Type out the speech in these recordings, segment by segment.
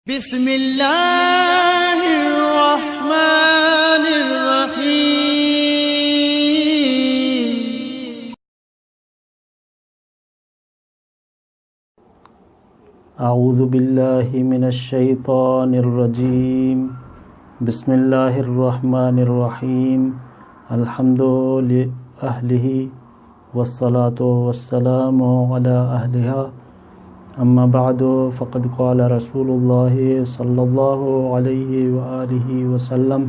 बिस्मिल्लाहिर्रहमानिर्रहीम। अऊज़ु बिल्लाहि मिनश्शैतानिर्रजीम। बिस्मिल्लाहिर्रहमानिर्रहीम। अल्हम्दुलिल्लाहि वस्सलातु वस्सलामु अला अहलिहा। अम्मा बअदु फ़क़द क़ाल रसूलुल्लाहि सल्लल्लाहु अलैहि व आलिहि वसल्लम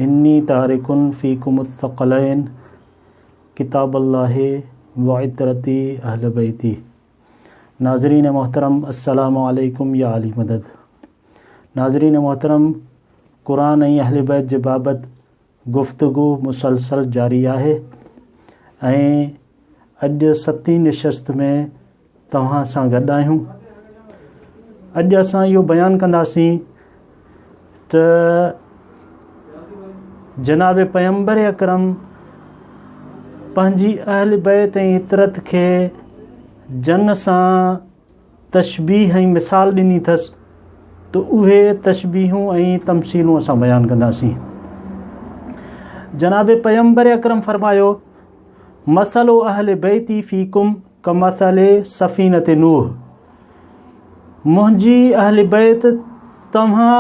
इन्नी तारिकुन फ़ीकुमुत्थक़लैन किताबल्लाहि व इत्रती अहल बैती। नाज़रीन मोहतरम अस्सलामु अलैकुम या अली मदद। नाज़रीन मोहतरम, क़ुरान ऐं अहल बैत जे बाबति गुफ़्तगू मुसलसल जारी आहे ऐं अॼु 7वीं निशस्त में तव्हां सां गॾु आहियूं। अॼु असां इहो बयानु कंदासीं त जनाब पैगंबर अकरम पंहिंजी अहल बैत ऐं इतरत खे जन सां तशबीह ऐं मिसाल ॾिनी अथसि, त उहे तशबीहूं ऐं तमसीलूं असां बयानु कंदासीं। जनाब पैगंबर अकरम फरमायो, मसलो अहल बैती फ़ीकुम कमसले सफ़ीनत नूह। मुंहिंजी अहल बैत तव्हां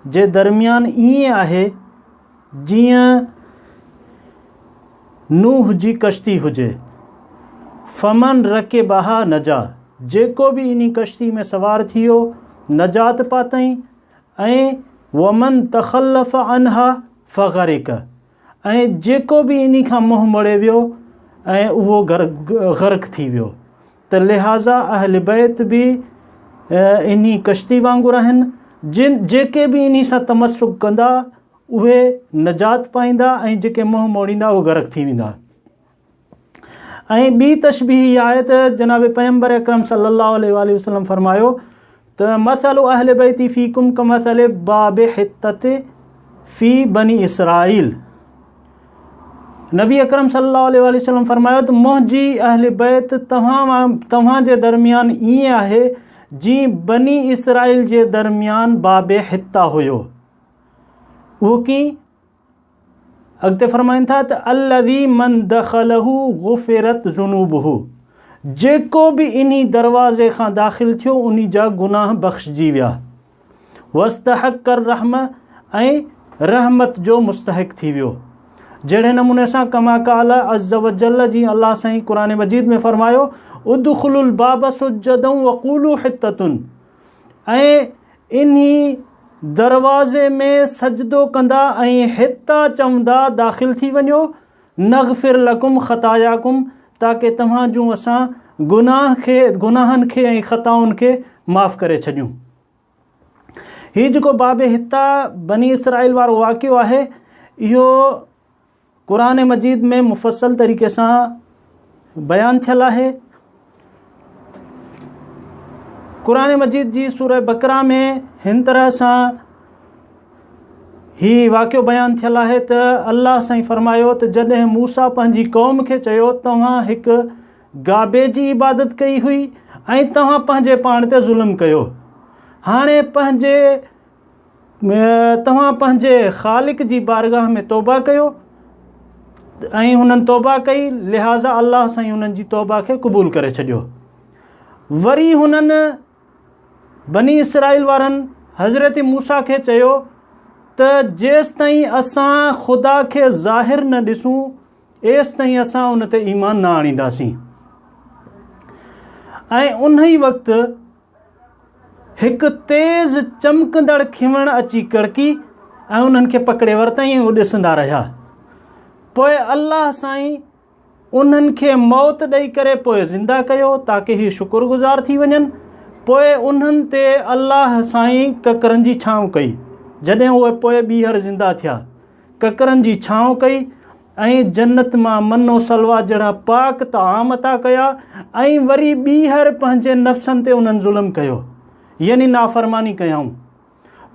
जे दरमियान ईअं आहे जीअं नूह जी कश्ती हुजे। फमन रकेबहा नजा, जेको बि इन कश्ती में सवार थियो नजात पातई। ऐं वमन तख़ल्लफ़ अनहा फ़ग़रिक, ऐं जेको बि इन खां मुंहुं मोड़े वियो ऐं उहो ग़र्क़ थी वियो। त लिहाज़ा अहल बैत बि इन्ही कश्ती वांगुरु आहिनि, जेके बि इन सां तमस्सुक कंदा उहे नजात पाईंदा ऐं जेके मुंहुं मोड़ींदा उहे ग़र्क़ थी वेंदा। ऐं ॿी तशबीह इहा आहे त जनाब पैगंबर अकरम सल्लल्लाहु अलैहि वसल्लम फरमायो त मसलु अहल बैती फ़ीकुम कमसल बाब हित्तत फ़ी बनी इसराइल। नबी अकरम सल्लल्लाहु अलैहि वसल्लम फरमायो त मुंहिंजी अहल बैत तव्हां जे दरमियान ईअं आहे जीअं बनी इसराइल जे दरमियान बाब हित्ता हुयो। उहो कीअं? अॻिते फरमाइनि था त अल्लज़ी मन दख़लहु गुफ़िरत ज़ुनूबहु, जेको बि इन्ही दरवाज़े खां दाख़िल थियो उन जा गुनाह बख़्शजी विया। वस्तहक़्क़र रहम, ऐं रहमत जो मुस्तहिक़ थी वियो। जहिड़े नमूने सां कमा क़ाल अज़्ज़ व जल्ल, जीअं अल्लाह साईं क़ुरान मजीद में फरमायो, उदख़ुलुल बाब सुज्जदन वक़ूलू हित्ततुन, ऐं इन्ही दरवाज़े में सजदो कंदा ऐं हिता चवंदा दाख़िल थी वञो। नग़फ़िर लकुम ख़तायाकुम, ताकि तव्हां जूं असां गुनाहनि खे ऐं ख़ताउनि खे माफ़ करे छॾियूं। हीउ जेको बाब हिता बनी इसराइल वारो वाक़ियो आहे, इहो क़ुरान मजीद में मुफ़स्सल तरीक़े सां बयानु थियल आहे। क़ुरान मजीद जी सूरह बकरा में हिन तरह सां हीउ वाक़ियो बयानु थियल आहे त अल्लाह साईं फरमायो त जॾहिं मूसा पंहिंजी क़ौम खे चयो तव्हां हिकु गाबे जी इबादत कई हुई ऐं तव्हां पंहिंजे पाण ते ज़ुल्म कयो, हाणे तव्हां पंहिंजे ख़ालिक जी बारगाह में तौबा कयो। ऐं हुननि तौबा कई, लिहाज़ा अल्लाह साईं हुननि जी तौबा खे क़बूल करे छॾियो। वरी हुननि बनी इसराइल वारनि हज़रत मूसा खे चयो त जेसि ताईं असां ख़ुदा खे ज़ाहिर न ॾिसूं एसि ताईं असां उन ते ईमान न आणींदासीं। ऐं उन ई वक़्तु हिकु तेज़ चमकंदड़ खिवण अची कड़की ऐं उन्हनि खे पकड़े वरितईं ऐं उहे ॾिसंदा रहिया। पोइ अल्लाह साईं उन्हनि खे मौत ॾेई करे पोइ ज़िंदा कयो ताकी हीअ शुक्रगुज़ार थी वञनि। पोइ उन्हनि ते अल्लाह साईं ककरनि जी छांव कई। जॾहिं उहे पोइ ॿीहर ज़िंदा थिया, ककरनि जी छांव कई ऐं जन्नत मां मनो सलवा जहिड़ा पाक ताम अता कया। ऐं वरी ॿीहर पंहिंजे नफ़्सनि ते उन्हनि ज़ुल्म कयो, यानी नाफ़रमानी कयऊं।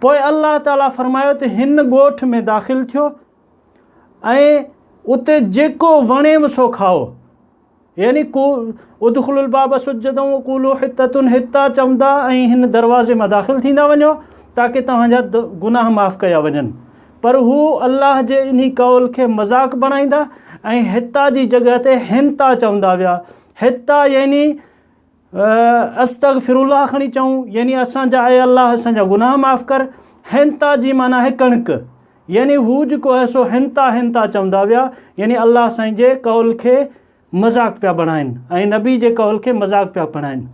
पोइ अल्लाह ताला फरमायो त हिन ॻोठ में दाख़िल थियो ऐं उते जेको वणेव सो खाओ, यानी उदखुलुल बाब सुज्जदन वक़ूलू हित्ततुन, हित्ता चवंदा ऐं हिन दरवाज़े मां दाख़िल थींदा वञो ताकी तव्हांजा गुनाह माफ़ कया वञनि। पर हू अल्लाह जे इन कौल खे मज़ाक बणाईंदा ऐं हित्ता जी जॻह ते हिंता चवंदा विया। हित्ता यानी अस्तगफिरुल्लाह खणी चऊं, यानी असांजा ऐं अल्लाह असांजा गुनाह माफ़ कर। हिंता जी माना है कणिक, यानी हू जेको आहे सो हिंता हिंता चवंदा विया, यानी अल्लाह साईं जे कौल खे मज़ाक पिया बणाइनि ऐं नबी जे कौल खे मज़ाक पिया बणाइनि।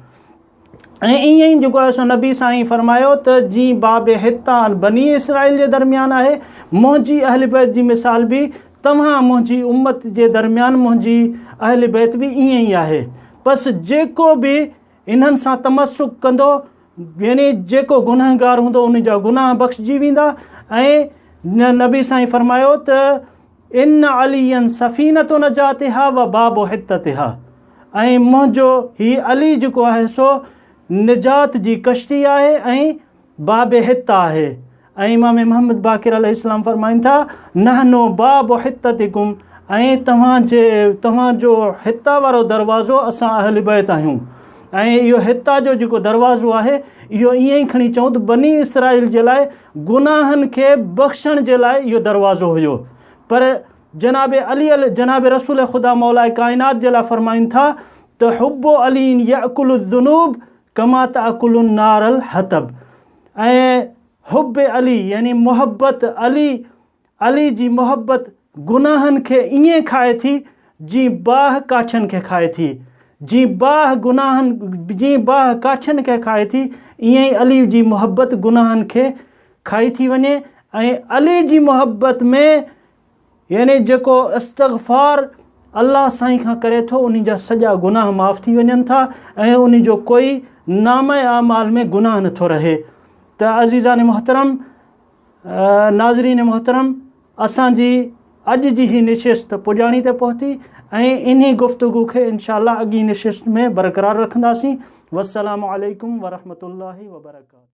ऐं ईअं ई जेको आहे सो नबी साईं फरमायो त जीअं बाबे हित्ता बनी इसराइल जे दरमियान आहे, मुंहिंजी अहल बैत जी मिसाल बि तव्हां मुंहिंजी उम्मत जे दरमियान मुंहिंजी अहल बैत बि ईअं ई आहे। बसि जेको बि इन्हनि सां तमस्सुक कंदो, यानी जेको गुनहगार हूंदो उन जा गुनाह बख़्शजी वेंदा। ऐं नबी साईं फरमायो त इन अलियन सफ़ीनतु नजातिहा व बाबो हित्ततिहा, ऐं मुंहिंजो हीउ अली जेको आहे सो निजात जी कश्ती आहे ऐं बाबे हित्ता आहे। ऐं इमाम मोहम्मद बाक़िर अलैहिस्सलाम फरमाइनि था नहनो बाबो हित्ततिकुम, ऐं तव्हांजो हित्ता वारो दरवाज़ो असां अहल बैत आहियूं। ऐं इहो हित्ता जो जेको दरवाज़ो आहे इहो ईअं ई खणी चऊं त बनी इसराइल जे लाइ गुनाहनि खे बख़्शण जे लाइ इहो दरवाज़ो हुयो। पर जनाब रसूल ख़ुदा मौला काइनात जे लाइ फरमाइनि था त हुब्बो अलीन याकुलु ज़ुनूब कमा ताकुलु नारल हतब, ऐं हुब अली यानी मोहब्बत अली जी मोहब्बत गुनाहनि खे ईअं खाए थी जीअं बाह काठियुनि खे खाए थी, जीअं बाह काठियुनि खे खाए थी, ईअं ई अली जी मोहब्बत गुनाहनि खे खाई थी वञे। ऐं अली जी मोहब्बत में यानी जेको इस्तग़फ़ार अल्लाह साईं खां करे थो उन जा सॼा गुनाह माफ़ थी वञनि था ऐं उन जो कोई नाम आमाल में गुनाह नथो रहे। त अज़ीज़ान मोहतरम, नाज़रीन मोहतरम, असांजी अॼु जी ही निशिस्त पुॼाणी ते पहुती ऐं इन्ही गुफ़्तगू खे इंशाअल्लाह अॻी निशिस्त में बरक़रार रखंदासीं। वस्सलामु अलैकुम वरहमतुल्लाहि वबरकातुहू।